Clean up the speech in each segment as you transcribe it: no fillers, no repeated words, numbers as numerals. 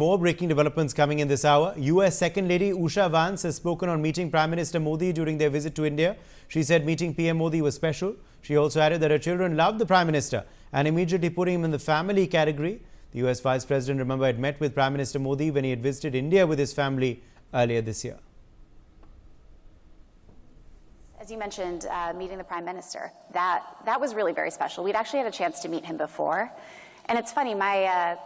More breaking developments coming in this hour. US Second Lady Usha Vance has spoken on meeting Prime Minister Modi during their visit to India. She said meeting PM Modi was special. She also added that her children loved the Prime Minister and immediately putting him in the family category. The US Vice President, remember, had met with Prime Minister Modi when he had visited India with his family earlier this year. As you mentioned, meeting the Prime Minister, that was really very special. We'd actually had a chance to meet him before. And it's funny, my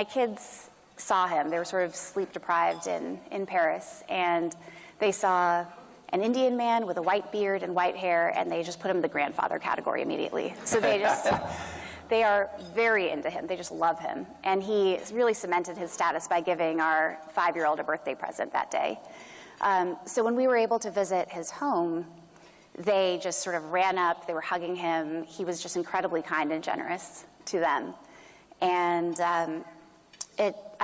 kids saw him. They were sort of sleep deprived in Paris, and they saw an Indian man with a white beard and white hair, and they just put him in the grandfather category immediately. So they are very into him. They just love him. And he really cemented his status by giving our 5-year-old a birthday present that day. So when we were able to visit his home, they just sort of ran up, they were hugging him. He was just incredibly kind and generous to them. And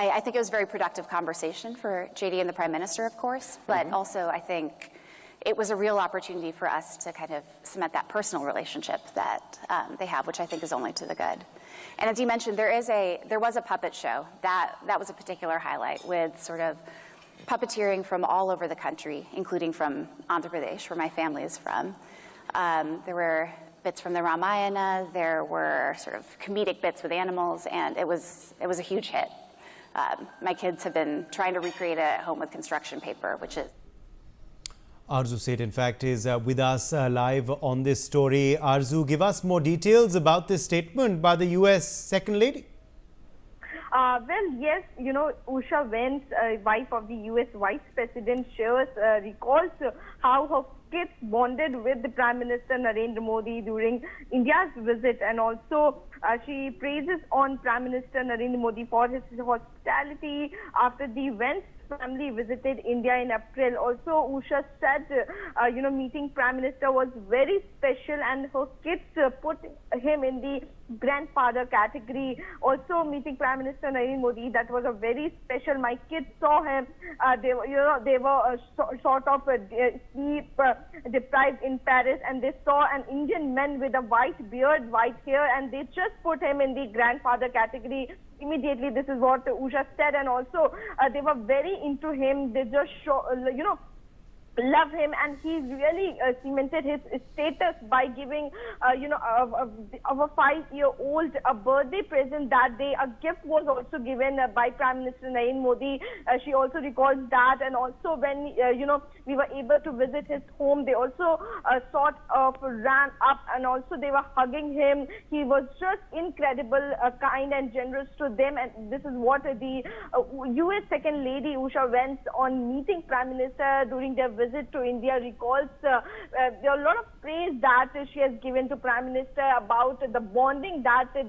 I think it was a very productive conversation for JD and the Prime Minister, of course, but also I think it was a real opportunity for us to kind of cement that personal relationship that they have, which I think is only to the good. And as you mentioned, there was a puppet show. That was a particular highlight, with sort of puppeteering from all over the country, including from Andhra Pradesh, where my family is from. There were bits from the Ramayana, there were sort of comedic bits with animals, and it was a huge hit. My kids have been trying to recreate it at home with construction paper, which is... Arzu Seth, in fact, is with us live on this story. Arzu, give us more details about this statement by the US Second Lady. Well, yes, you know, Usha Vance, wife of the US Vice President, recalls how her kids bonded with the Prime Minister Narendra Modi during India's visit, and also she praises on Prime Minister Narendra Modi for his hospitality after the Vance family visited India in April. Also, Usha said, meeting Prime Minister was very special, and her kids put him in the grandfather category. Also, meeting Prime Minister Narendra Modi, that was a very special. My kids saw him. They were sort of sleep deprived in Paris, and they saw an Indian man with a white beard, white hair, and they just put him in the grandfather category immediately. This is what Usha said, and also they were very into him. They just love him, and he really cemented his status by giving of a 5-year-old a birthday present that day. A gift was also given by Prime Minister Narendra Modi. She also recalls that, and also when we were able to visit his home, they also sort of ran up, and also they were hugging him. He was just incredible, kind and generous to them, and this is what the US Second Lady Usha Vance, on meeting Prime Minister during their visit to India, recalls. There are a lot of praise that she has given to Prime Minister about the bonding that her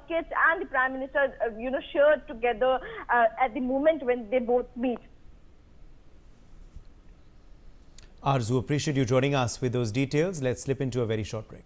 kids and the Prime Minister shared together at the moment when they both meet. Arzu, appreciate you joining us with those details. Let's slip into a very short break.